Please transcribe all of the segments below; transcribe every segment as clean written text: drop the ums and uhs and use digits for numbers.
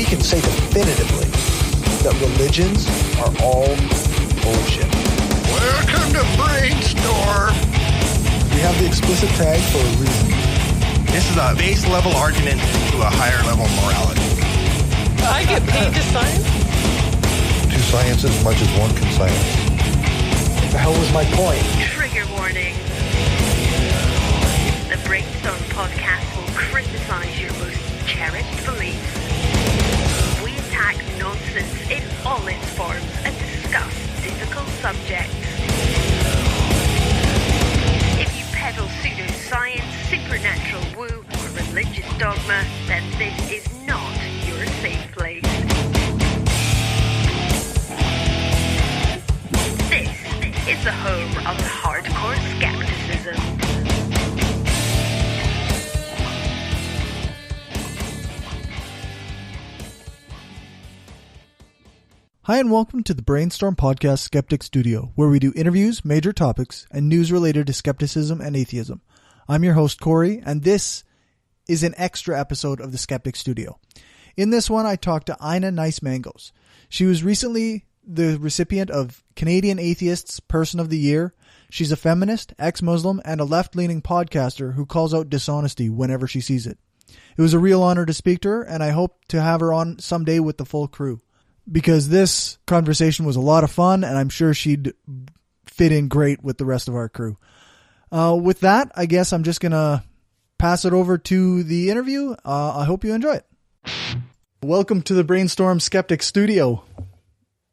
can say definitively that religions are all bullshit. Welcome to Brainstorm. We have the explicit tag for a reason. This is a base level argument to a higher level morality. I get paid to science? To science as much as one can science. What the hell was my point? Trigger warning. The Brainstorm podcast will criticize your most cherished beliefs. We attack nonsense in all its forms and discuss difficult subjects. If you peddle pseudoscience, supernatural woo, or religious dogma, then this is not your safe place. This is the home of hardcore skepticism. Hi and welcome to the Brainstorm Podcast Skeptic Studio, where we do interviews, major topics, and news related to skepticism and atheism. I'm your host, Cory, and this is an extra episode of the Skeptic Studio. In this one, I talked to Eiynah Nicemangos. She was recently the recipient of Canadian Atheists Person of the Year. She's a feminist, ex-Muslim, and a left-leaning podcaster who calls out dishonesty whenever she sees it. It was a real honor to speak to her, and I hope to have her on someday with the full crew, because this conversation was a lot of fun, and I'm sure she'd fit in great with the rest of our crew. With that, I guess I'm just going to pass it over to the interview. I hope you enjoy it. Welcome to the Brainstorm Skeptic Studio.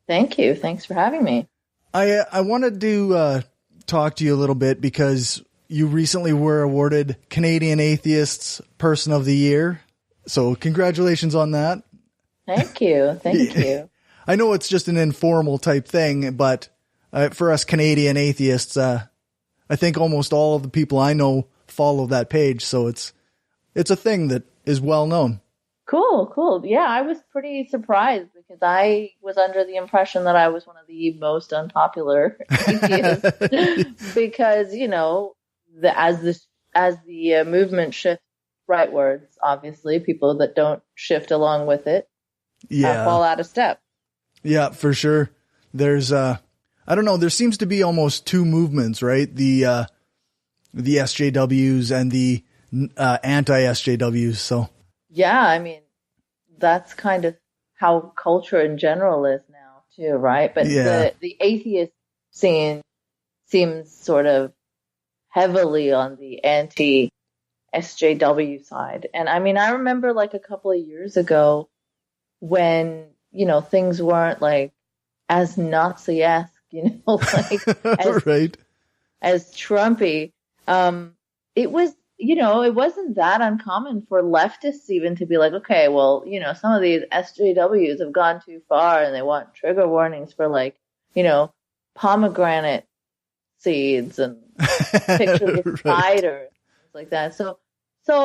Thank you. Thanks for having me. I wanted to talk to you a little bit because you recently were awarded Canadian Atheists Person of the Year. So congratulations on that. Thank you. Thank you. I know it's just an informal type thing, but for us Canadian atheists, I think almost all of the people I know follow that page. So it's a thing that is well known. Cool. Yeah, I was pretty surprised because I was under the impression that I was one of the most unpopular atheists because, you know, as the movement shifts rightwards, obviously, people that don't shift along with it fall out of step. Yeah, for sure. There's, I don't know, there seems to be almost two movements, right? The SJWs and the anti-SJWs, so. Yeah, I mean, that's kind of how culture in general is now, too, right? But the atheist scene seems sort of heavily on the anti-SJW side. And I mean, I remember like a couple of years ago when, you know, things weren't like as Nazi-esque, you know, like as Trumpy. It was, you know, it wasn't that uncommon for leftists even to be like, okay, well, you know, some of these SJWs have gone too far and they want trigger warnings for like, you know, pomegranate seeds and pictures of spiders, things like that. So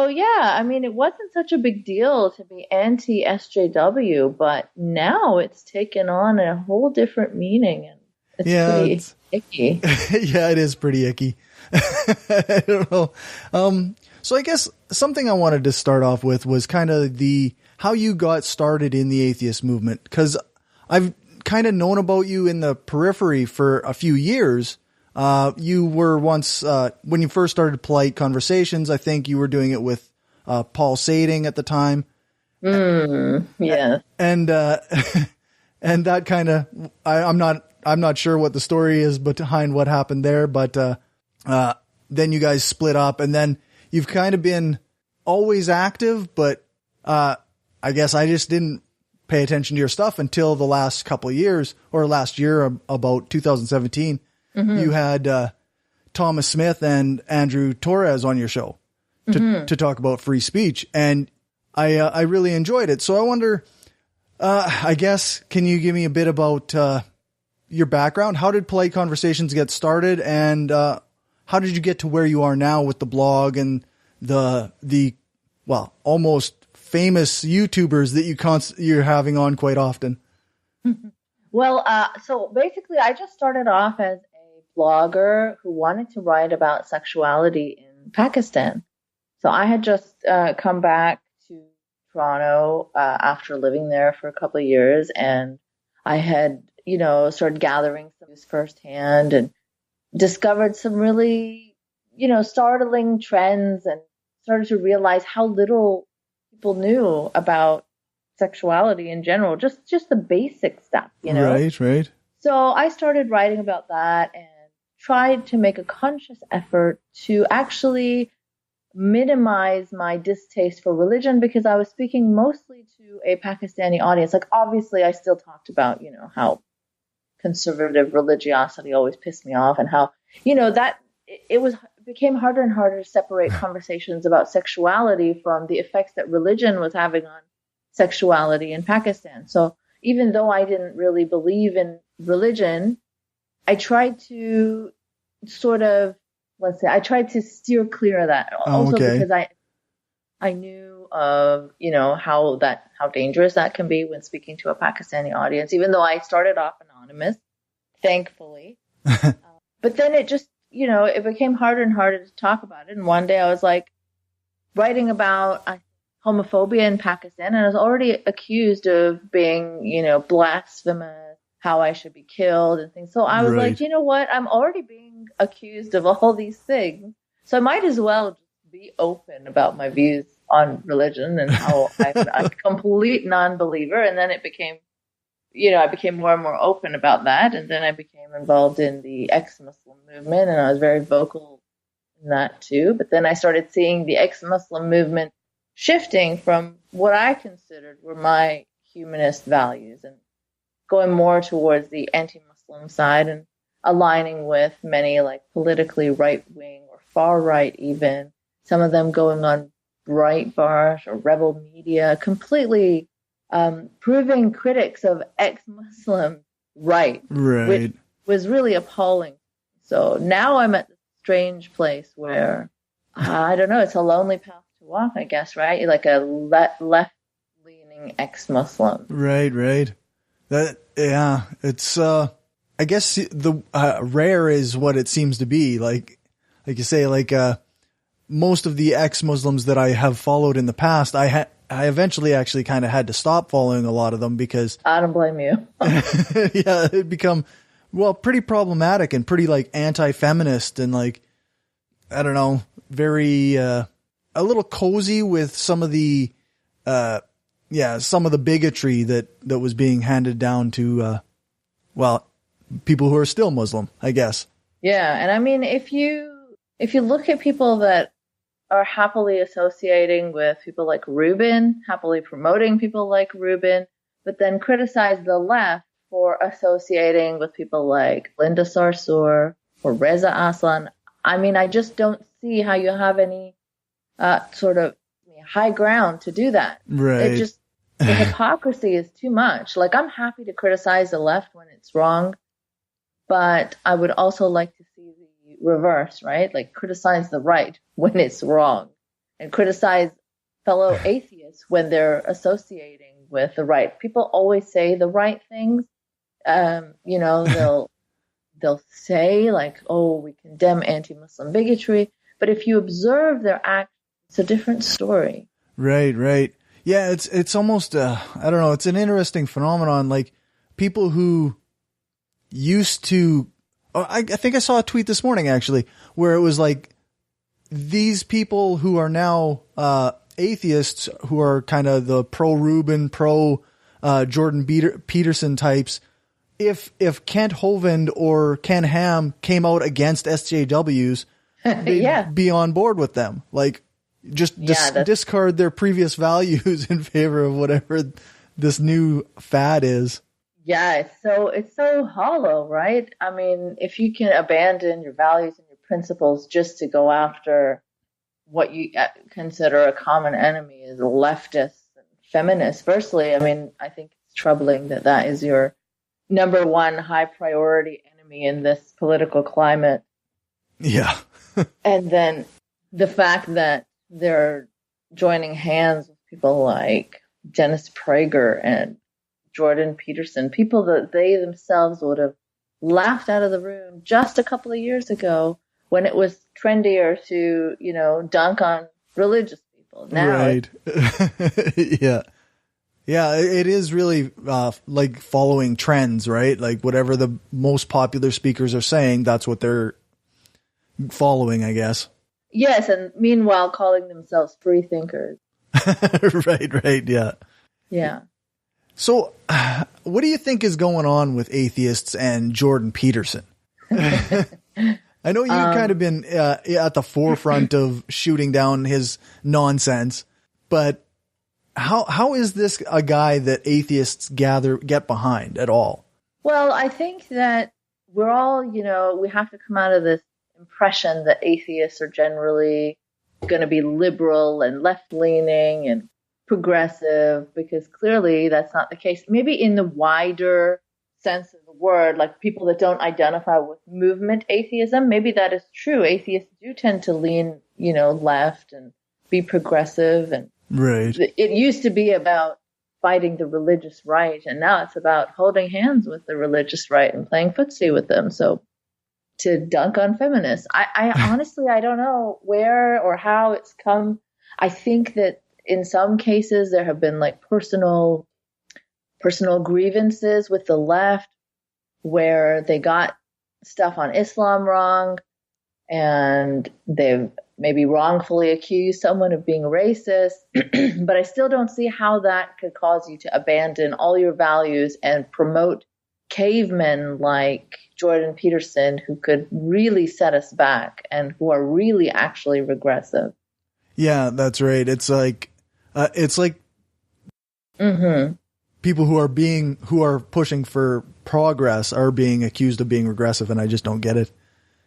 yeah, I mean, it wasn't such a big deal to be anti-SJW, but now it's taken on a whole different meaning, and it's pretty icky. Yeah, it is pretty icky. I don't know. So I guess something I wanted to start off with was kind of how you got started in the atheist movement, because I've kind of known about you in the periphery for a few years. You were once, when you first started Polite Conversations, I think you were doing it with Paul Sading at the time. Yeah. And that kind of, I'm not sure what the story is behind what happened there, but then you guys split up, and then you've kind of been always active, but I guess I just didn't pay attention to your stuff until the last couple of years, or last year, about 2017. Mm-hmm. You had Thomas Smith and Andrew Torres on your show to talk about free speech, and I really enjoyed it. So I wonder, I guess, can you give me a bit about your background? How did Polite Conversations get started, and how did you get to where you are now with the blog and the almost famous YouTubers that you're having on quite often? Well, so basically, I just started off as a blogger who wanted to write about sexuality in Pakistan. So I had just come back Toronto after living there for a couple of years, and I had, started gathering some news firsthand and discovered some really, startling trends, and started to realize how little people knew about sexuality in general, just the basic stuff, Right. So I started writing about that and tried to make a conscious effort to actually minimize my distaste for religion, because I was speaking mostly to a Pakistani audience. Like, obviously I still talked about, how conservative religiosity always pissed me off, and how, that it became harder and harder to separate conversations about sexuality from the effects that religion was having on sexuality in Pakistan. So even though I didn't really believe in religion, I tried to I tried to steer clear of that. Also because I knew of, how dangerous that can be when speaking to a Pakistani audience, even though I started off anonymous, thankfully. But then it just, it became harder and harder to talk about it. And one day I was like writing about homophobia in Pakistan, and I was already accused of being, blasphemous, how I should be killed and things. So I was like, you know what? I'm already being accused of all these things, so I might as well just be open about my views on religion and how I'm a complete non-believer. And then it became, I became more and more open about that. And then I became involved in the ex-Muslim movement, and I was very vocal in that too. But then I started seeing the ex-Muslim movement shifting from what I considered were my humanist values and going more towards the anti-Muslim side, and aligning with many like politically right-wing or far-right even, some of them going on Breitbart or Rebel Media, completely proving critics of ex-Muslim right, which was really appalling. So now I'm at this strange place where, I don't know, it's a lonely path to walk, I guess, right? Like a left-leaning ex-Muslim. Right. It's I guess the rare is what it seems to be. Like you say, most of the ex-Muslims that I have followed in the past, I eventually actually kind of had to stop following a lot of them because I don't blame you. Yeah, it become pretty problematic and pretty like anti-feminist and like, I don't know, very a little cozy with some of the some of the bigotry that was being handed down to people who are still Muslim, I guess. Yeah, and I mean, if you look at people that are happily associating with people like Rubin, happily promoting people like Rubin, but then criticize the left for associating with people like Linda Sarsour or Reza Aslan, I mean, I just don't see how you have any sort of high ground to do that. Right. It just, the hypocrisy is too much. Like, I'm happy to criticize the left when it's wrong, but I would also like to see the reverse, right? Like, criticize the right when it's wrong, and criticize fellow atheists when they're associating with the right. People always say the right things. They'll say like, oh, we condemn anti-Muslim bigotry. But if you observe their acts, it's a different story. Right. Yeah, it's almost, I don't know, it's an interesting phenomenon. Like, people who used to, I think I saw a tweet this morning actually, where it was like, these people who are now atheists, who are kind of the pro-Rubin, pro-Jordan Peterson types, if Kent Hovind or Ken Ham came out against SJWs, they'd be on board with them. Like, just discard their previous values in favor of whatever this new fad is. Yeah, it's so hollow, right? I mean, if you can abandon your values and your principles just to go after what you consider a common enemy is leftists and feminists. Firstly, I mean, I think it's troubling that is your number one high priority enemy in this political climate. Yeah. And then the fact that they're joining hands with people like Dennis Prager and Jordan Peterson, people that they themselves would have laughed out of the room just a couple of years ago when it was trendier to, dunk on religious people. Now right. Yeah. Yeah, it is really like following trends, right? Like whatever the most popular speakers are saying, that's what they're following, I guess. Yes, and meanwhile calling themselves free thinkers. Right, yeah. Yeah. So, what do you think is going on with atheists and Jordan Peterson? I know you've kind of been at the forefront of shooting down his nonsense, but how is this a guy that atheists get behind at all? Well, I think that we're all, we have to come out of this impression that atheists are generally going to be liberal and left-leaning and progressive, because clearly that's not the case. Maybe in the wider sense of the word, like people that don't identify with movement atheism, maybe that is true. Atheists do tend to lean, left and be progressive. And right. It used to be about fighting the religious right, and now it's about holding hands with the religious right and playing footsie with them. So to dunk on feminists, I honestly, I don't know where or how it's come. I think that in some cases there have been like personal grievances with the left where they got stuff on Islam wrong, and they've maybe wrongfully accused someone of being racist. But I still don't see how that could cause you to abandon all your values and promote cavemen like Jordan Peterson, who could really set us back and who are really actually regressive. Yeah, that's right. It's like people who are pushing for progress are being accused of being regressive, and I just don't get it.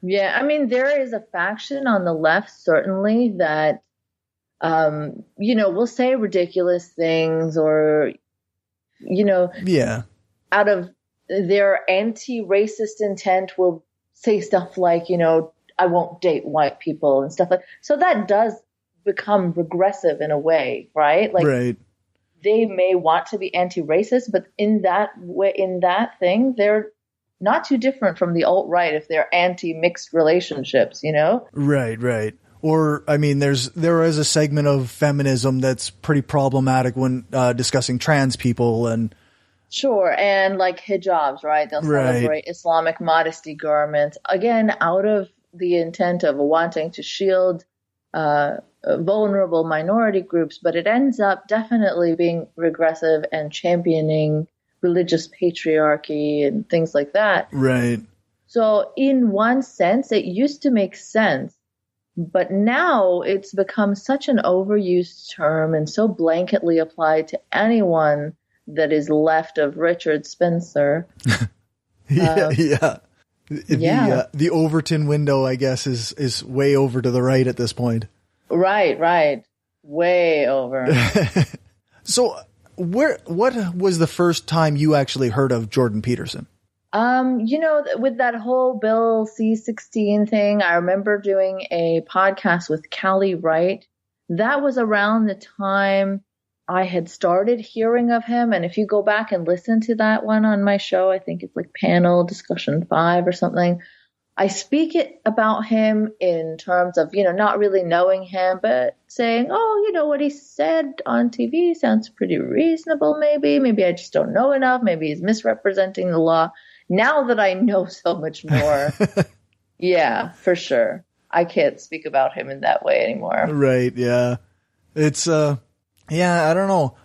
Yeah, I mean, there is a faction on the left, certainly, that, will say ridiculous things or, out of their anti-racist intent will say stuff like, I won't date white people and stuff like that. So that does become regressive in a way, right? Like, right. They may want to be anti-racist, but in that way, in that thing, they're not too different from the alt-right if they're anti-mixed relationships, Right. Or, I mean, there is a segment of feminism that's pretty problematic when discussing trans people and. Sure. And like hijabs, right? They'll celebrate Islamic modesty garments, again, out of the intent of wanting to shield vulnerable minority groups, but it ends up definitely being regressive and championing religious patriarchy and things like that. Right. So in one sense, it used to make sense, but now it's become such an overused term and so blanketly applied to anyone that is left of Richard Spencer. The Overton window, I guess, is way over to the right at this point. Right. Way over. So what was the first time you actually heard of Jordan Peterson? With that whole Bill C-16 thing, I remember doing a podcast with Callie Wright. That was around the time I had started hearing of him. And if you go back and listen to that one on my show, I think it's like panel discussion 5 or something. I speak about him in terms of, not really knowing him, but saying, what he said on TV sounds pretty reasonable. Maybe I just don't know enough. Maybe he's misrepresenting the law. Now that I know so much more, yeah, for sure. I can't speak about him in that way anymore. Right. Yeah. It's, I don't know.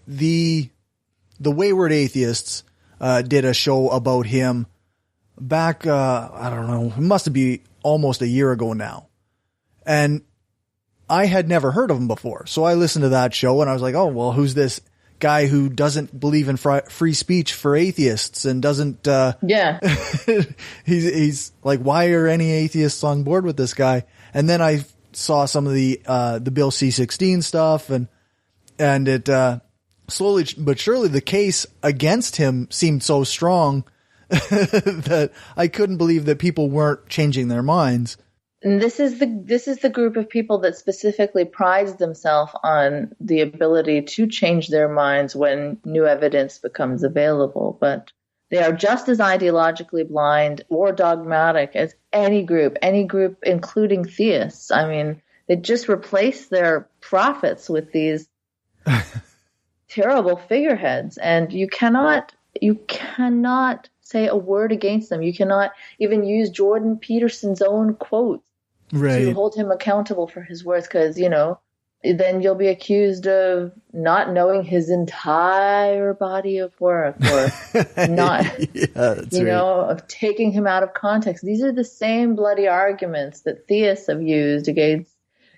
The Wayward Atheists, did a show about him back, I don't know, it must be almost a year ago now. And I had never heard of him before. So I listened to that show and I was like, oh, well, who's this guy who doesn't believe in free speech for atheists and doesn't, he's like, why are any atheists on board with this guy? And then I saw some of the Bill C-16 stuff and it, slowly but surely the case against him seemed so strong that I couldn't believe that people weren't changing their minds. And this is the group of people that specifically prides themselves on the ability to change their minds when new evidence becomes available. But they are just as ideologically blind or dogmatic as any group, including theists. I mean, They just replace their prophets with these terrible figureheads, and you cannot say a word against them. You cannot even use Jordan Peterson's own quotes to hold him accountable for his words, because, then you'll be accused of not knowing his entire body of work, or not, of taking him out of context. These are the same bloody arguments that theists have used against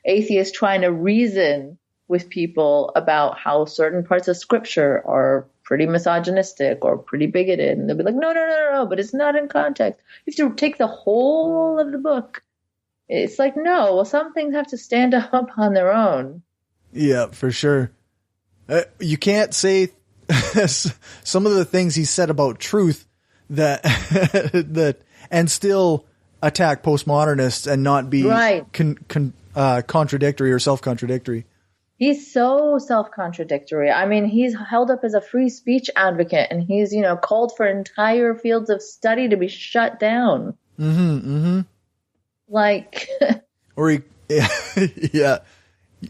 atheists trying to reason with people about how certain parts of scripture are pretty misogynistic or pretty bigoted. And they'll be like, no, but it's not in context. You have to take the whole of the book. It's like, no, well, some things have to stand up on their own. Yeah, for sure. You can't say some of the things he said about truth that and still attack postmodernists and not be contradictory or self-contradictory. He's so self-contradictory. I mean, he's held up as a free speech advocate, and he's, called for entire fields of study to be shut down. Like, or he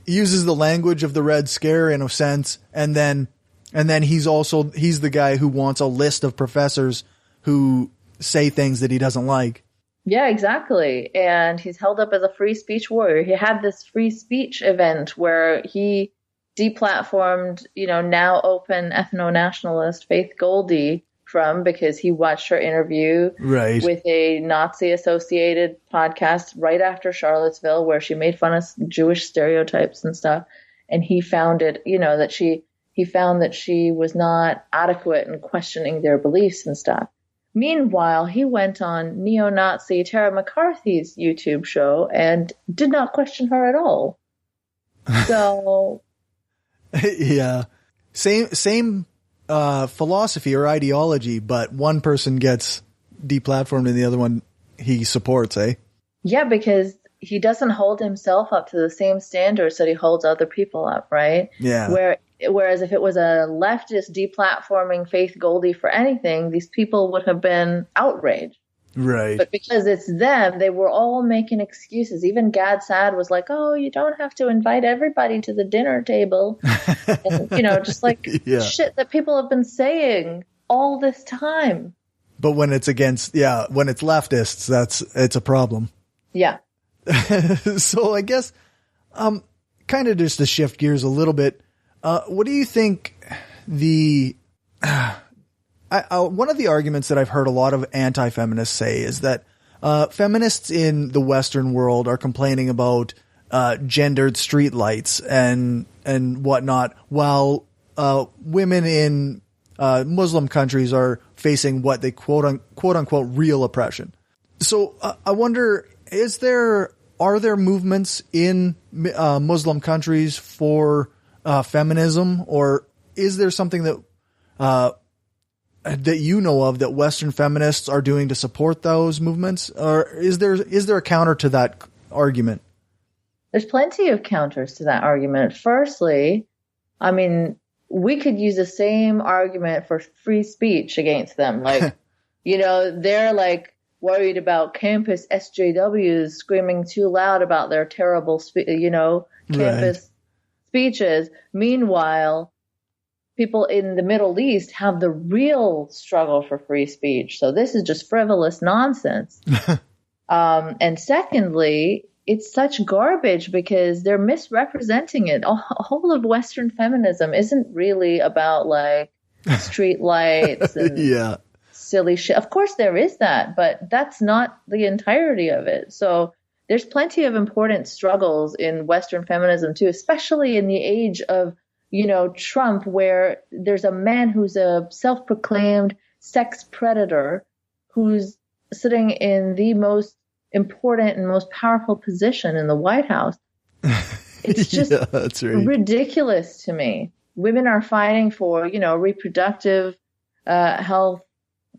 uses the language of the Red Scare in a sense, and then he's the guy who wants a list of professors who say things that he doesn't like. Yeah, exactly. And he's held up as a free speech warrior. He had this free speech event where he deplatformed, now open ethno-nationalist Faith Goldie because he watched her interview with a Nazi-associated podcast right after Charlottesville, where she made fun of Jewish stereotypes and stuff. And he found it, he found that she was not adequate in questioning their beliefs and stuff. Meanwhile, he went on neo-Nazi Tara McCarthy's YouTube show and did not question her at all. So, yeah, same philosophy or ideology, but one person gets deplatformed and the other one he supports, eh? Yeah, because he doesn't hold himself up to the same standards that he holds other people up, right? Yeah. Whereas if it was a leftist deplatforming Faith Goldie for anything, these people would have been outraged. Right. But because it's them, they were all making excuses. Even Gad Saad was like, oh, you don't have to invite everybody to the dinner table. And, just like shit that people have been saying all this time. But when it's when it's leftists, it's a problem. Yeah. So I guess, kind of just to shift gears a little bit, what do you think one of the arguments that I've heard a lot of anti-feminists say is that feminists in the Western world are complaining about gendered streetlights and whatnot, while women in Muslim countries are facing what they quote unquote real oppression. So I wonder, are there movements in Muslim countries for feminism, or is there something that you know of that Western feminists are doing to support those movements, or is there a counter to that argument? There's plenty of counters to that argument. Firstly, I mean, we could use the same argument for free speech against them. Like, they're like worried about campus SJWs screaming too loud about their terrible, campus speeches. Meanwhile, people in the Middle East have the real struggle for free speech. So this is just frivolous nonsense. And secondly, it's such garbage because they're misrepresenting it. All of Western feminism isn't really about like street lights and silly shit. Of course there is that, but that's not the entirety of it. So there's plenty of important struggles in Western feminism too, especially in the age of, Trump, where there's a man who's a self-proclaimed sex predator who's sitting in the most important and most powerful position in the White House. It's just ridiculous to me. Women are fighting for, reproductive health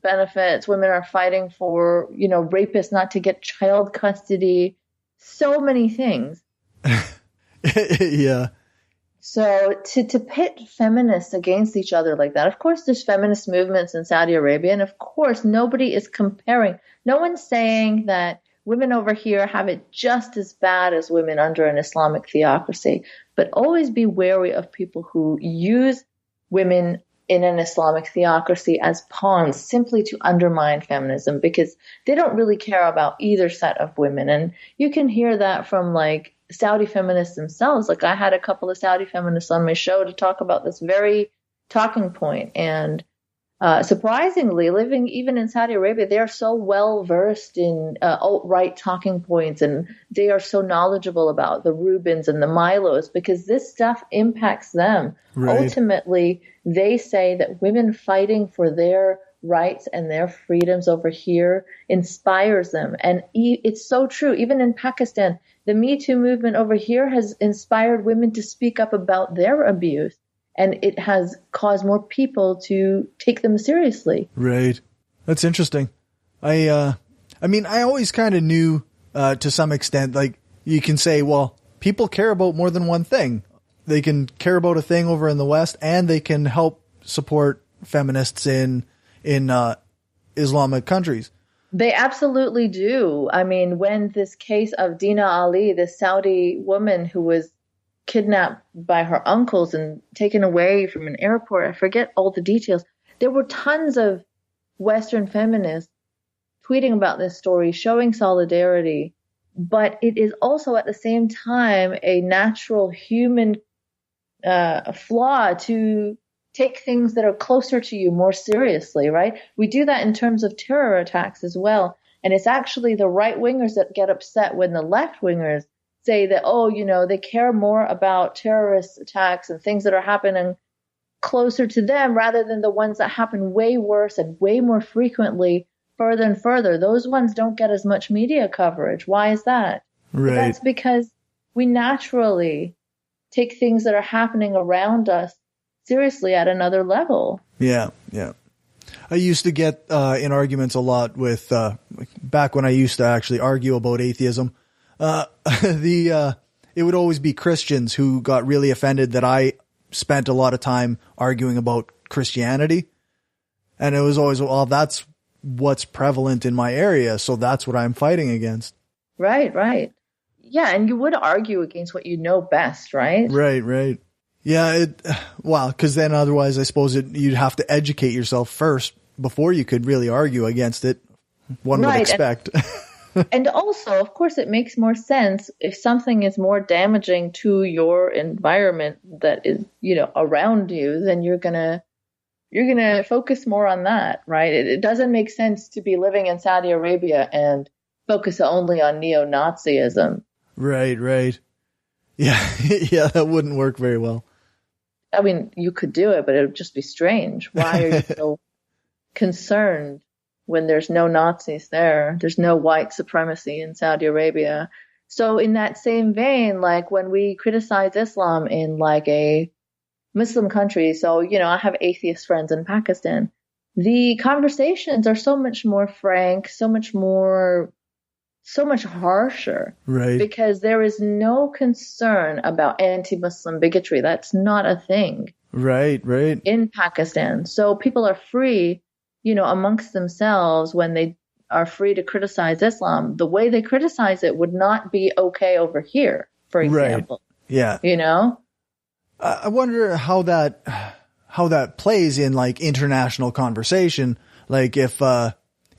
benefits. Women are fighting for, rapists not to get child custody. So many things. Yeah. So to pit feminists against each other like that, of course there's feminist movements in Saudi Arabia, and of course nobody is comparing. No one's saying that women over here have it just as bad as women under an Islamic theocracy. But always be wary of people who use women in an Islamic theocracy as pawns simply to undermine feminism, because they don't really care about either set of women. And you can hear that from like Saudi feminists themselves. Like I had a couple of Saudi feminists on my show to talk about this very talking point. And surprisingly, living even in Saudi Arabia, they are so well versed in alt-right talking points, and they are so knowledgeable about the Rubins and the Milos because this stuff impacts them. Right. Ultimately, they say that women fighting for their rights and their freedoms over here inspires them. And it's so true. Even in Pakistan, the Me Too movement over here has inspired women to speak up about their abuse. And it has caused more people to take them seriously. Right. That's interesting. I mean, I always kind of knew, to some extent, like you can say, well, people care about more than one thing. They can care about a thing over in the West, and they can help support feminists in Islamic countries. They absolutely do. I mean, when this case of Dina Ali, this Saudi woman who was kidnapped by her uncles and taken away from an airport, I forget all the details. There were tons of Western feminists tweeting about this story, showing solidarity, but it is also at the same time a natural human flaw to take things that are closer to you more seriously, right? We do that in terms of terror attacks as well. And it's actually the right-wingers that get upset when the left-wingers say that, oh, you know, they care more about terrorist attacks and things that are happening closer to them rather than the ones that happen way worse and way more frequently further and further. Those ones don't get as much media coverage. Why is that? Right. That's because we naturally take things that are happening around us seriously at another level. Yeah, yeah. I used to get in arguments a lot with, back when I used to actually argue about atheism, it would always be Christians who got really offended that I spent a lot of time arguing about Christianity. And it was always, well, that's what's prevalent in my area, so that's what I'm fighting against. Right, right. Yeah, and you would argue against what you know best, right? Right. Yeah, well, because then otherwise I suppose you'd have to educate yourself first before you could really argue against it, one would expect. And also, of course, it makes more sense if something is more damaging to your environment that is, you know, around you, then you're gonna focus more on that, right? It doesn't make sense to be living in Saudi Arabia and focus only on neo-Nazism. Right. Yeah, yeah, that wouldn't work very well. I mean, you could do it, but it would just be strange. Why are you so concerned when there's no Nazis there? There's no white supremacy in Saudi Arabia. So in that same vein, like when we criticize Islam in like a Muslim country, so, you know, I have atheist friends in Pakistan, the conversations are so much more frank, so much harsher. Right. Because there is no concern about anti-Muslim bigotry. That's not a thing. Right. In Pakistan. So people are free, you know, amongst themselves when they are free to criticize Islam. The way they criticize it would not be okay over here, for example. Right. Yeah. You know? I wonder how that plays in like international conversation. Like if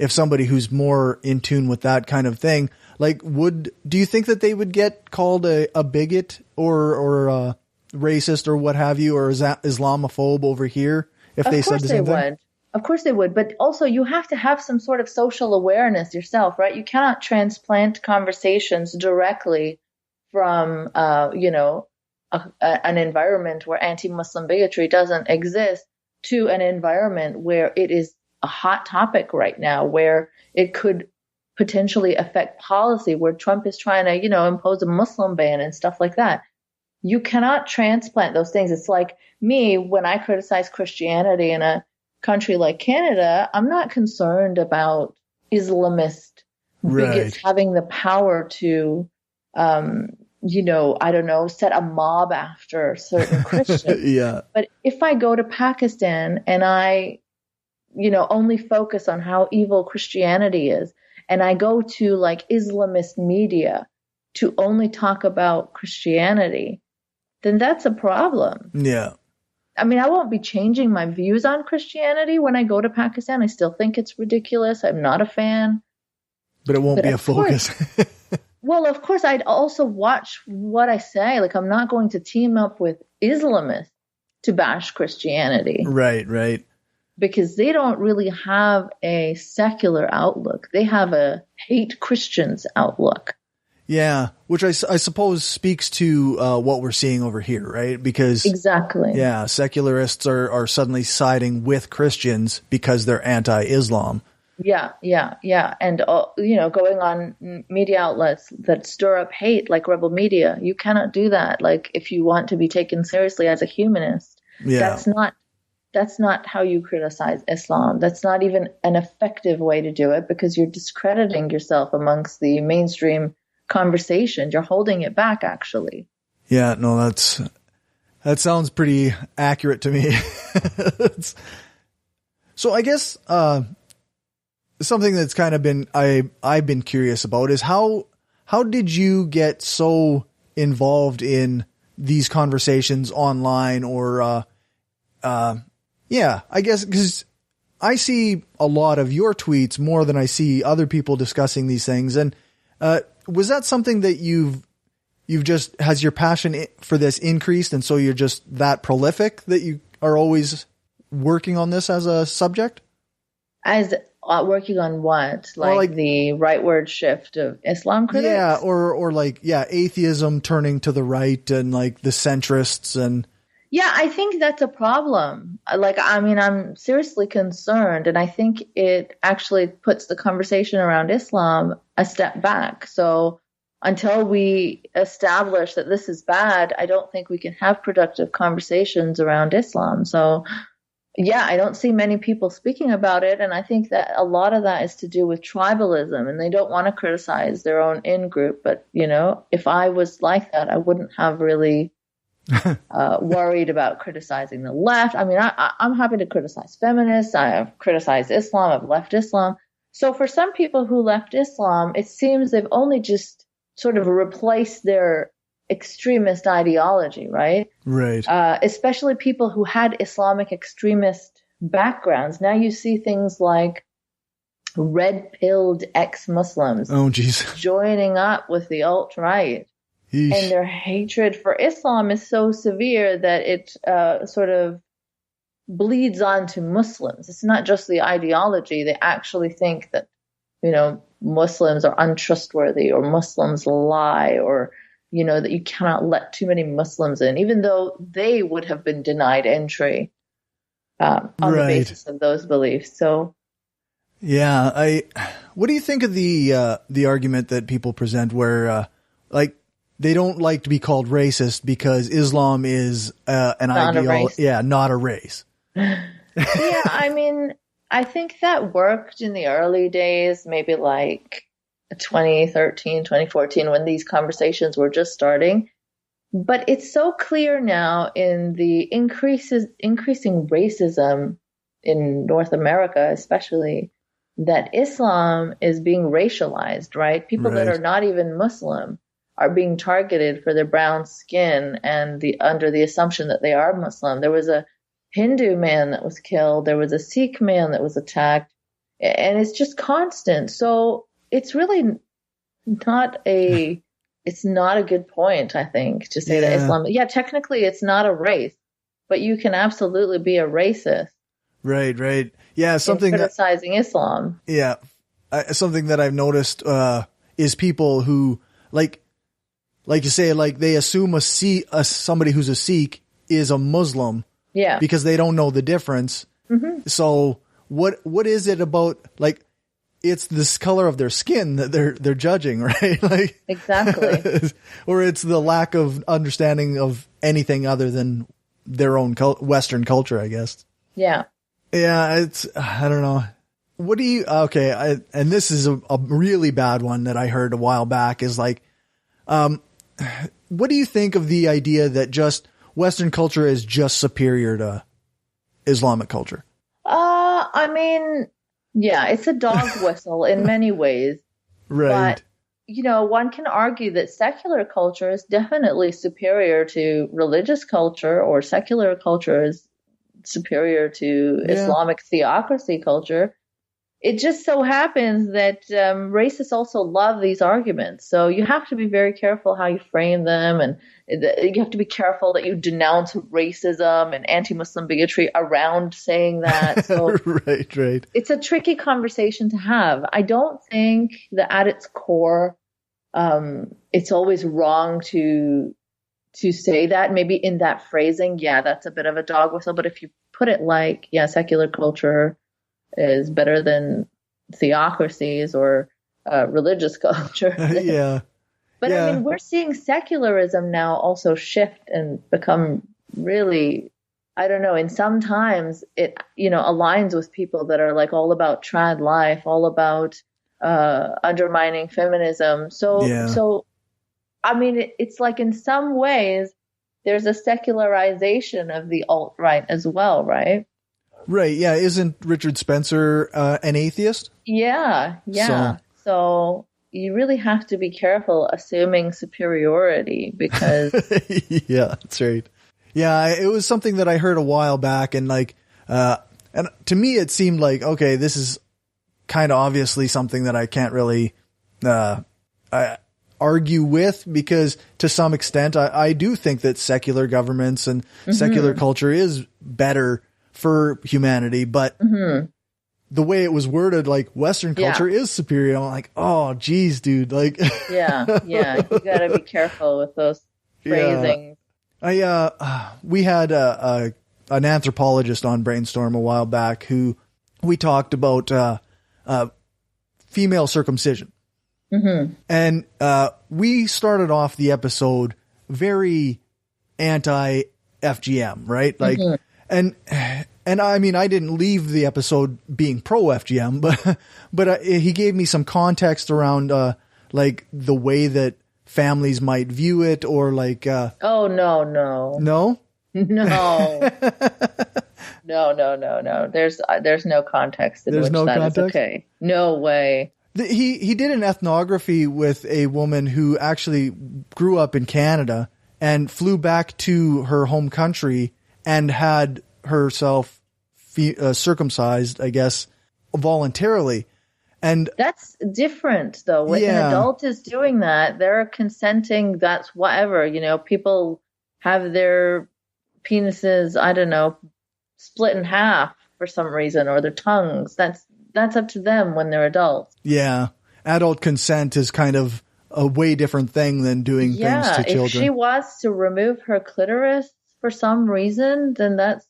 somebody who's more in tune with that kind of thing, like do you think that they would get called a bigot or a racist or what have you, or Islamophobe over here if they said the same thing? Of course they would. But also you have to have some sort of social awareness yourself, right? You cannot transplant conversations directly from, you know, an environment where anti-Muslim bigotry doesn't exist to an environment where it is a hot topic right now, where it could potentially affect policy, where Trump is trying to, you know, impose a Muslim ban and stuff like that. You cannot transplant those things. It's like me, when I criticize Christianity in a country like Canada, I'm not concerned about Islamist bigots having the power to, you know, I don't know, set a mob after certain Christians. Yeah. But if I go to Pakistan and I, you know, only focus on how evil Christianity is, and I go to like Islamist media to only talk about Christianity, then that's a problem. Yeah. I mean, I won't be changing my views on Christianity when I go to Pakistan. I still think it's ridiculous. I'm not a fan. But it won't be a focus. Well, of course, I'd also watch what I say. Like, I'm not going to team up with Islamists to bash Christianity. Right, right. Because they don't really have a secular outlook. They have a hate Christians outlook. Yeah, which I suppose speaks to what we're seeing over here, right? Because exactly, yeah, secularists are suddenly siding with Christians because they're anti-Islam. Yeah. And, going on media outlets that stir up hate like Rebel Media, you cannot do that. Like, if you want to be taken seriously as a humanist, that's not how you criticize Islam. That's not even an effective way to do it, because you're discrediting yourself amongst the mainstream conversation. You're holding it back, actually. Yeah, no, that sounds pretty accurate to me. So I guess something that's kind of been I've been curious about is how did you get so involved in these conversations online, or I guess because I see a lot of your tweets more than I see other people discussing these things. And was that something that you've just, has your passion for this increased, and so you're just that prolific that you are always working on this as a subject? As working on what? Like the rightward shift of Islam critics? Yeah, or atheism turning to the right, and like the centrists and... Yeah, I think that's a problem. Like, I mean, I'm seriously concerned, and I think it actually puts the conversation around Islam a step back. So until we establish that this is bad, I don't think we can have productive conversations around Islam. So, yeah, I don't see many people speaking about it, and I think that a lot of that is to do with tribalism, and they don't want to criticize their own in-group. But, if I was like that, I wouldn't have really... worried about criticizing the left. I mean, I'm happy to criticize feminists. I've criticized Islam. I've left Islam. So for some people who left Islam, it seems they've only just sort of replaced their extremist ideology, right? Right. Especially people who had Islamic extremist backgrounds. Now you see things like red-pilled ex-Muslims joining up with the alt-right. And their hatred for Islam is so severe that it sort of bleeds onto Muslims. It's not just the ideology. They actually think that, Muslims are untrustworthy, or Muslims lie, or, that you cannot let too many Muslims in, even though they would have been denied entry on the basis of those beliefs. So, yeah, what do you think of the argument that people present where, they don't like to be called racist because Islam is an ideology. Yeah, not a race. Yeah, I mean, I think that worked in the early days, maybe like 2013, 2014, when these conversations were just starting. But it's so clear now in the increasing racism in North America, especially, that Islam is being racialized, right? People that are not even Muslim are being targeted for their brown skin and under the assumption that they are Muslim. There was a Hindu man that was killed. There was a Sikh man that was attacked, and it's just constant. So it's really not a good point, I think, to say that Islam, technically it's not a race, but you can absolutely be a racist. Right. Yeah. Something criticizing Islam. Yeah. Something that I've noticed, is people who like you say, like they assume somebody who's a Sikh is a Muslim, because they don't know the difference. Mm-hmm. So what is it about? Like, it's this color of their skin that they're judging, right? Like, exactly. Or it's the lack of understanding of anything other than their own Western culture, I guess. Yeah. Yeah, I don't know. What do you? Okay, and this is a really bad one that I heard a while back. Is like, what do you think of the idea that just Western culture is just superior to Islamic culture? I mean, Yeah, it's a dog whistle in many ways. Right. But, one can argue that secular culture is definitely superior to religious culture, or secular culture is superior to Islamic theocracy culture. It just so happens that racists also love these arguments. So you have to be very careful how you frame them, and you have to be careful that you denounce racism and anti-Muslim bigotry around saying that. So right. It's a tricky conversation to have. I don't think that at its core, it's always wrong to say that. Maybe in that phrasing, that's a bit of a dog whistle. But if you put it like, secular culture is better than theocracies or religious culture. But I mean, we're seeing secularism now also shift and become really, I don't know, and sometimes it, aligns with people that are like all about trad life, all about undermining feminism. So I mean, it's like in some ways there's a secularization of the alt-right as well, right? Right, yeah. Isn't Richard Spencer an atheist? Yeah. So you really have to be careful assuming superiority because... Yeah, that's right. Yeah, it was something that I heard a while back, and and to me it seemed like, okay, this is kind of obviously something that I can't really argue with, because to some extent I do think that secular governments and secular culture is better for humanity, but the way it was worded, like Western culture is superior. I'm like, oh geez, dude. Like, yeah. You gotta be careful with those phrasings. We had an anthropologist on Brainstorm a while back who we talked about female circumcision, and we started off the episode very anti FGM, right? Like, and I mean, I didn't leave the episode being pro FGM, but he gave me some context around like the way that families might view it, or like oh no no there's no context in which that is okay. No way. He did an ethnography with a woman who actually grew up in Canada and flew back to her home country and had herself circumcised, I guess, voluntarily. And that's different, though. When an adult is doing that, they're consenting. That's whatever, people have their penises, I don't know, split in half for some reason, or their tongues. That's up to them when they're adults. Yeah. Adult consent is kind of a way different thing than doing things to children. If she was to remove her clitoris for some reason, then that's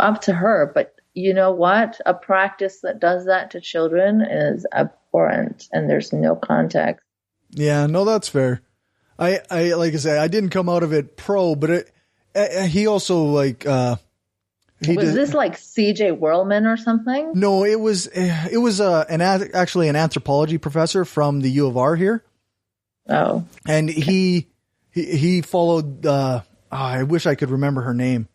up to her. But you know what? A practice that does that to children is abhorrent, and there's no context. Yeah, no, that's fair. I like I say, I didn't come out of it pro, but he also like was this like C.J. Whirlman or something? No, it was actually an anthropology professor from the U of R here. Oh, and he followed. I wish I could remember her name.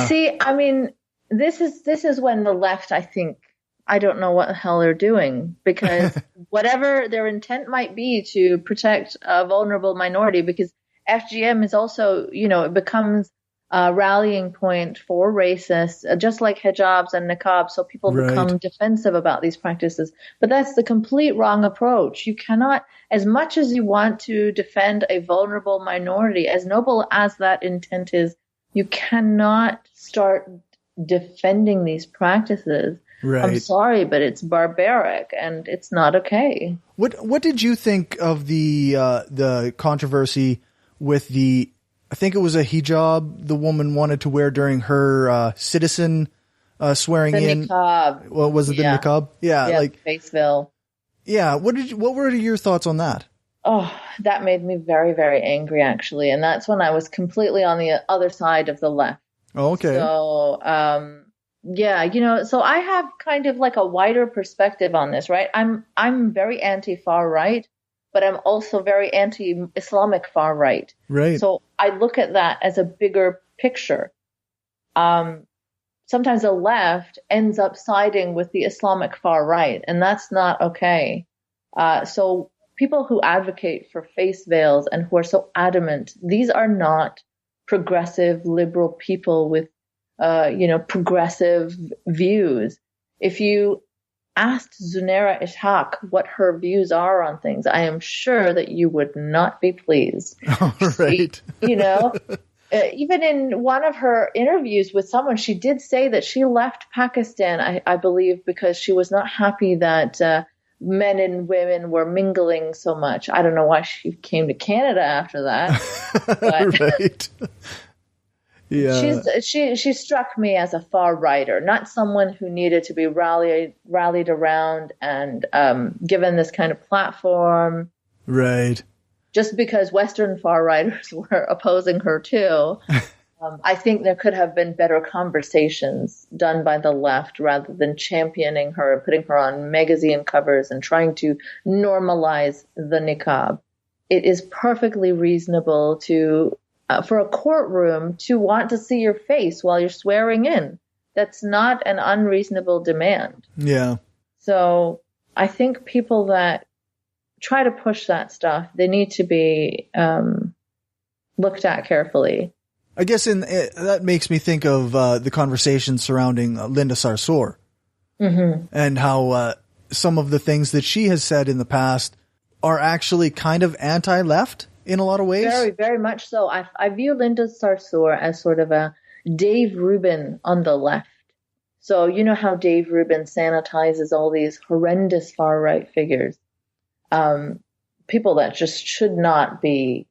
See, I mean, this is when the left, I think, I don't know what the hell they're doing, because whatever their intent might be to protect a vulnerable minority, because FGM is also, it becomes a rallying point for racists, just like hijabs and niqab, so people become defensive about these practices. But that's the complete wrong approach. You cannot, as much as you want to defend a vulnerable minority, as noble as that intent is, you cannot start defending these practices. Right. I'm sorry, but it's barbaric and it's not okay. What did you think of the controversy with I think it was a hijab the woman wanted to wear during her citizen swearing in? Niqab. Well, was it the niqab? Yeah, like face veil. Yeah. What were your thoughts on that? Oh, that made me very, very angry, actually. And that's when I was completely on the other side of the left. Oh, okay. So, so I have kind of like a wider perspective on this, right? I'm very anti-far right, but I'm also very anti-Islamic far right. Right. So I look at that as a bigger picture. To sometimes the left ends up siding with the Islamic far right, and that's not okay. So people who advocate for face veils and who are so adamant, these are not progressive liberal people with, progressive views. If you asked Zunaira Ishaq what her views are on things, I am sure that you would not be pleased. All right. Even in one of her interviews with someone, she did say that she left Pakistan, I believe, because she was not happy that men and women were mingling so much. I don't know why she came to Canada after that. But right. Yeah. She struck me as a far righter, not someone who needed to be rallied around and given this kind of platform. Right. Just because Western far righters were opposing her too. I think there could have been better conversations done by the left rather than championing her and putting her on magazine covers and trying to normalize the niqab. It is perfectly reasonable to for a courtroom to want to see your face while you're swearing in. That's not an unreasonable demand. Yeah. So I think people that try to push that stuff, they need to be looked at carefully. I guess that makes me think of the conversation surrounding Linda Sarsour and how some of the things that she has said in the past are actually kind of anti-left in a lot of ways. Very, very much so. I view Linda Sarsour as sort of a Dave Rubin on the left. So you know how Dave Rubin sanitizes all these horrendous far-right figures. People that just should not be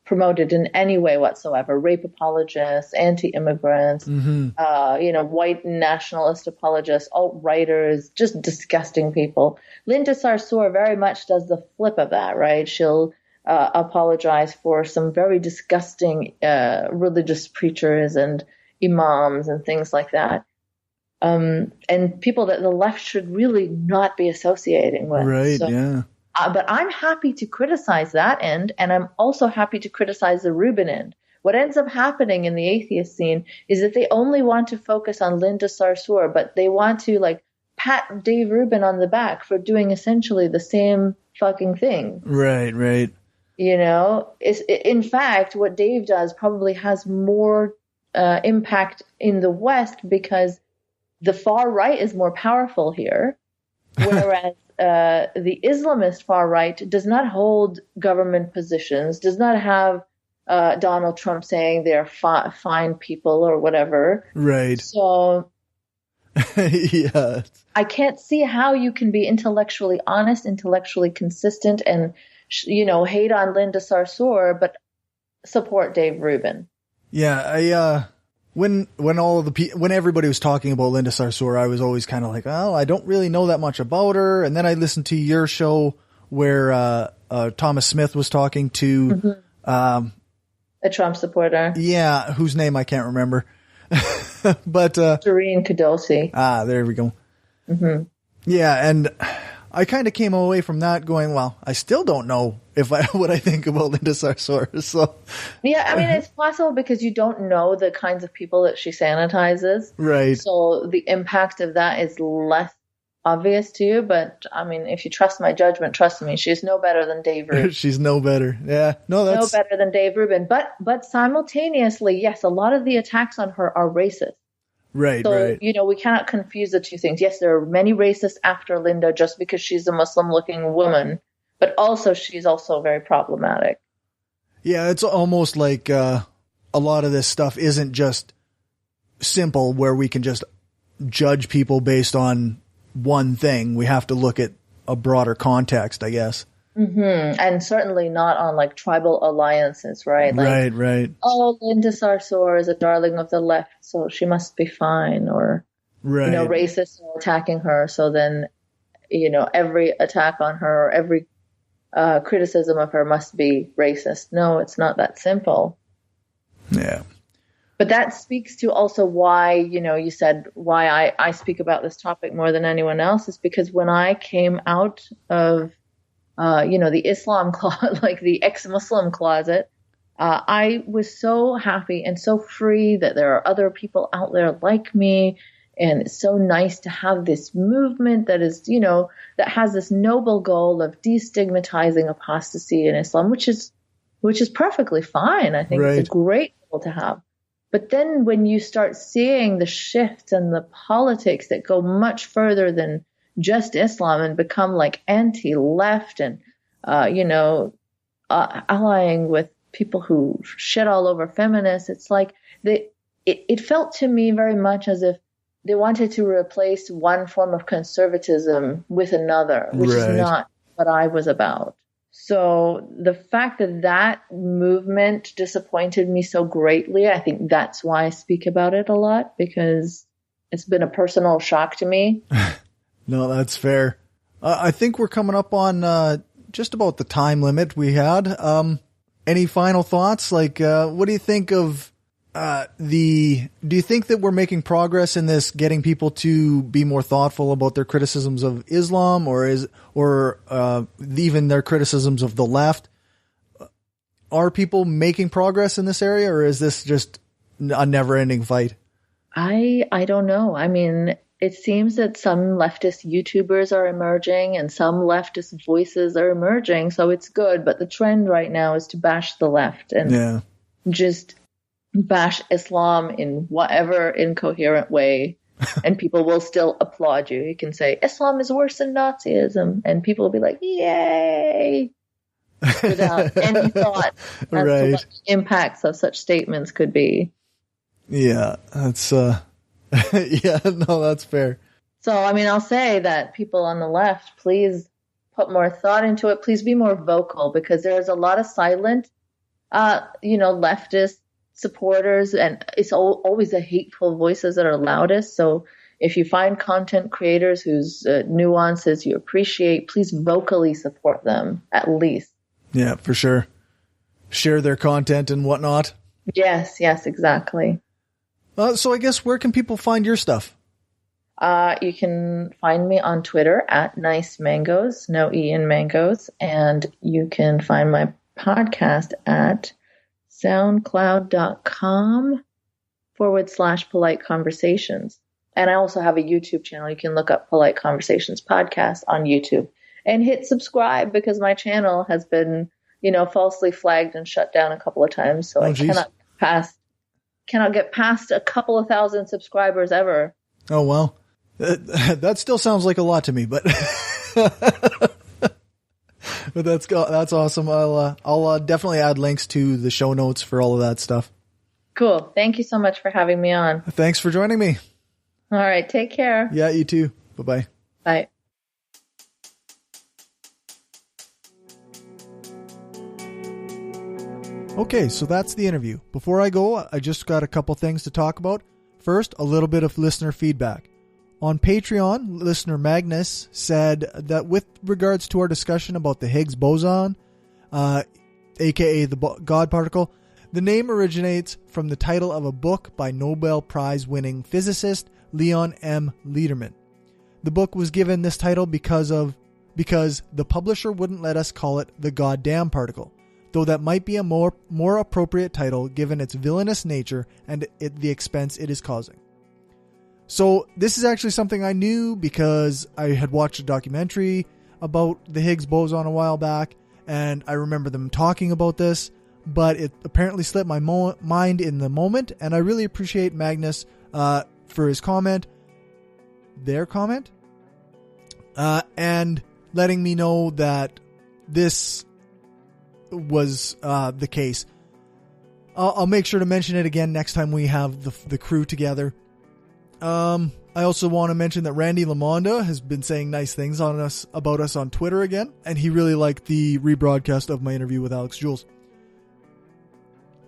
promoted in any way whatsoever. Rape apologists, anti-immigrants, white nationalist apologists, alt-righters, just disgusting people. Linda Sarsour very much does the flip of that, right? She'll apologize for some very disgusting religious preachers and imams and things like that. And people that the left should really not be associating with. Right, so, yeah. But I'm happy to criticize that end, and I'm also happy to criticize the Rubin end. What ends up happening in the atheist scene is that they only want to focus on Linda Sarsour, but they want to pat Dave Rubin on the back for doing essentially the same fucking thing. Right, right. In fact, what Dave does probably has more impact in the West because the far right is more powerful here, whereas the Islamist far right does not hold government positions, does not have Donald Trump saying they're fine people or whatever. Right. So yeah. I can't see how you can be intellectually honest, intellectually consistent, and hate on Linda Sarsour, but support Dave Rubin. Yeah, When everybody was talking about Linda Sarsour, I was always kind of like, oh, I don't really know that much about her. And then I listened to your show where Thomas Smith was talking to a Trump supporter. Yeah, whose name I can't remember. But Shireen Kudosi. There we go. Mm-hmm. Yeah, and I kind of came away from that going, well, I still don't know what I think about Linda Sarsour. So yeah, I mean, it's possible because you don't know the kinds of people that she sanitizes. Right. So the impact of that is less obvious to you. But I mean, if you trust my judgment, trust me, she's no better than Dave Rubin. She's no better. Yeah. No better than Dave Rubin. But simultaneously, yes, a lot of the attacks on her are racist. Right, so, right. We cannot confuse the two things. Yes, there are many racists after Linda just because she's a Muslim-looking woman, but also she's also very problematic. Yeah, it's almost like a lot of this stuff isn't just simple where we can just judge people based on one thing. We have to look at a broader context, I guess. Mm-hmm. And certainly not on tribal alliances, right? Right. Oh, Linda Sarsour is a darling of the left, so she must be fine. Or, right. Racists are attacking her, so then, every attack on her, or every criticism of her must be racist. No, it's not that simple. Yeah. But that speaks to also why, you said why I speak about this topic more than anyone else is because when I came out of the Islam closet, the ex-Muslim closet, I was so happy and so free that there are other people out there like me. And it's so nice to have this movement that is, that has this noble goal of destigmatizing apostasy in Islam, which is perfectly fine. I think It's a great goal to have. But then when you start seeing the shifts and the politics that go much further than just Islam and become like anti-left and, allying with people who shit all over feminists, it's like it felt to me very much as if they wanted to replace one form of conservatism with another, which is not what I was about. So the fact that movement disappointed me so greatly, I think that's why I speak about it a lot, because it's been a personal shock to me. No, that's fair. I think we're coming up on just about the time limit we had. Any final thoughts? Like, what do you think of do you think that we're making progress in this, getting people to be more thoughtful about their criticisms of Islam, or even their criticisms of the left? Are people making progress in this area, or is this just a never-ending fight? I don't know. I mean, it seems that some leftist YouTubers are emerging and some leftist voices are emerging, so it's good. But the trend right now is to bash the left and just bash Islam in whatever incoherent way, and people will still applaud you. You can say Islam is worse than Nazism, and people will be like, "Yay!" without any thought as to what the impacts of such statements could be. Yeah, that's that's fair. So, I mean, I'll say that people on the left, please put more thought into it. Please be more vocal, because there's a lot of silent, leftist supporters, and it's always the hateful voices that are loudest. So if you find content creators whose nuances you appreciate, please vocally support them, at least. Yeah, for sure. Share their content and whatnot. Yes, exactly. So I guess, where can people find your stuff? You can find me on Twitter at Nicemangos, no E in mangoes, and you can find my podcast at soundcloud.com/polite conversations. And I also have a YouTube channel. You can look up Polite Conversations Podcast on YouTube and hit subscribe, because my channel has been, falsely flagged and shut down a couple of times. So I cannot get past a couple of thousand subscribers ever. Oh, well, that still sounds like a lot to me, but but that's awesome. I'll definitely add links to the show notes for all of that stuff. Cool. Thank you so much for having me on. Thanks for joining me. All right. Take care. Yeah, you too. Bye-bye. Bye. Okay, so that's the interview. Before I go, I just got a couple things to talk about. First, a little bit of listener feedback. On Patreon, listener Magnus said that with regards to our discussion about the Higgs boson, aka the God particle, the name originates from the title of a book by Nobel Prize-winning physicist Leon M. Lederman. The book was given this title because the publisher wouldn't let us call it the goddamn particle, though that might be a more appropriate title given its villainous nature and the expense it is causing. So this is actually something I knew because I had watched a documentary about the Higgs boson a while back, and I remember them talking about this, but it apparently slipped my mind in the moment, and I really appreciate Magnus for his comment, and letting me know that this was the case. I'll make sure to mention it again next time we have the crew together. I also want to mention that Randy Lamonda has been saying nice things about us on Twitter again, and he really liked the rebroadcast of my interview with Alex Jules.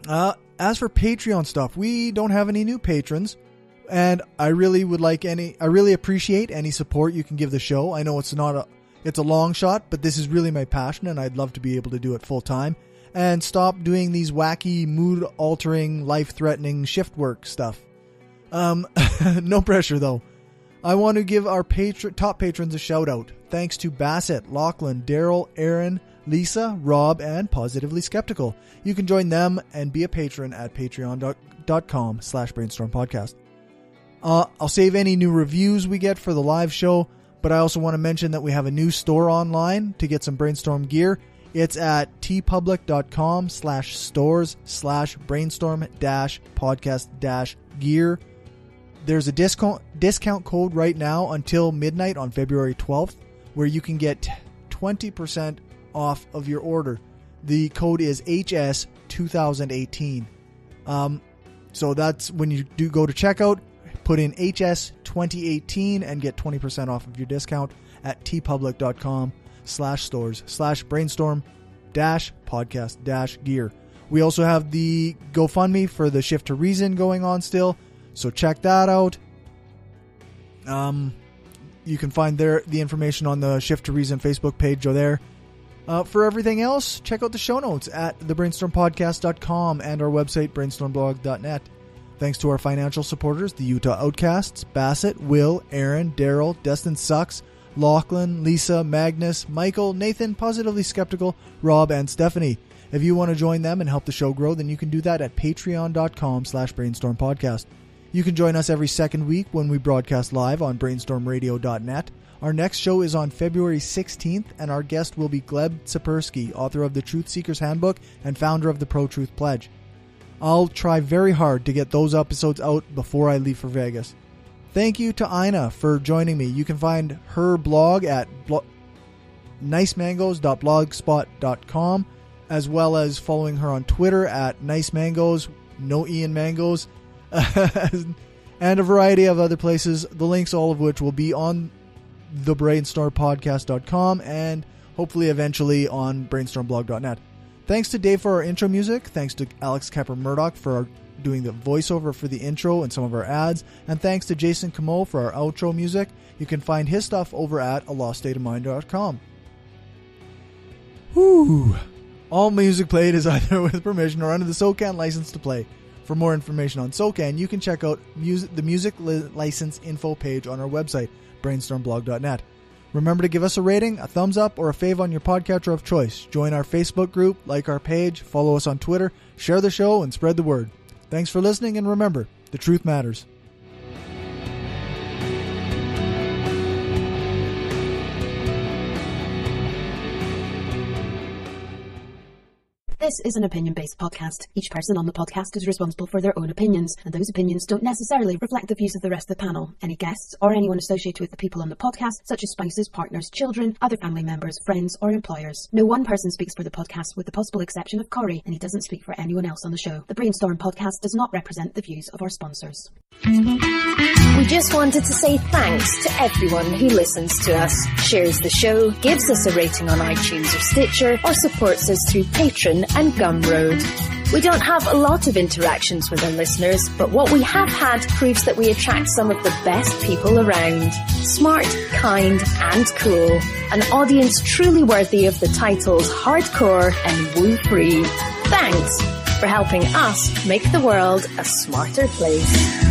As for Patreon stuff, we don't have any new patrons, and I really appreciate any support you can give the show. I know it's a long shot, but this is really my passion, and I'd love to be able to do it full time and stop doing these wacky, mood-altering, life-threatening shift work stuff. No pressure though. I want to give our top patrons a shout out. Thanks to Bassett, Lachlan, Daryl, Aaron, Lisa, Rob, and Positively Skeptical. You can join them and be a patron at patreon.com/brainstormpodcast. I'll save any new reviews we get for the live show, but I also want to mention that we have a new store online to get some Brainstorm gear. It's at tpublic.com/stores/brainstorm-podcast-gear. There's a discount code right now until midnight on February 12th where you can get 20% off of your order. The code is HS2018. So that's when you do go to checkout, put in HS2018 and get 20% off of your discount at tpublic.com/stores/brainstorm-podcast-gear. We also have the GoFundMe for the Shift to Reason going on still, so check that out. You can find the information on the Shift to Reason Facebook page or there. For everything else, check out the show notes at thebrainstormpodcast.com and our website, brainstormblog.net. Thanks to our financial supporters, the Utah Outcasts, Bassett, Will, Aaron, Daryl, Destin Sucks, Lachlan, Lisa, Magnus, Michael, Nathan, Positively Skeptical, Rob, and Stephanie. If you want to join them and help the show grow, then you can do that at patreon.com/brainstormpodcast. You can join us every second week when we broadcast live on brainstormradio.net. Our next show is on February 16th, and our guest will be Gleb Tsipursky, author of The Truth Seeker's Handbook and founder of the Pro-Truth Pledge. I'll try very hard to get those episodes out before I leave for Vegas. Thank you to Eiynah for joining me. You can find her blog at nicemangos.blogspot.com, as well as following her on Twitter at Nicemangos, no Ian Mangos, and a variety of other places, the links all of which will be on thebrainstormpodcast.com and hopefully eventually on brainstormblog.net. Thanks to Dave for our intro music. Thanks to Alex Kepper-Murdoch for doing the voiceover for the intro and some of our ads. And thanks to Jason Camo for our outro music. You can find his stuff over at aloststateofmind.com. Whew. All music played is either with permission or under the SOCAN license to play. For more information on SOCAN, you can check out the music license info page on our website, brainstormblog.net. Remember to give us a rating, a thumbs up, or a fave on your podcatcher of choice. Join our Facebook group, like our page, follow us on Twitter, share the show, and spread the word. Thanks for listening, and remember, the truth matters. This is an opinion-based podcast. Each person on the podcast is responsible for their own opinions, and those opinions don't necessarily reflect the views of the rest of the panel. Any guests or anyone associated with the people on the podcast, such as spouses, partners, children, other family members, friends, or employers. No one person speaks for the podcast with the possible exception of Cory, and he doesn't speak for anyone else on the show. The Brainstorm podcast does not represent the views of our sponsors. We just wanted to say thanks to everyone who listens to us, shares the show, gives us a rating on iTunes or Stitcher, or supports us through Patreon and Gumroad. We don't have a lot of interactions with our listeners, but what we have had proves that we attract some of the best people around. Smart, kind, and cool. An audience truly worthy of the titles hardcore and woo-free. Thanks for helping us make the world a smarter place.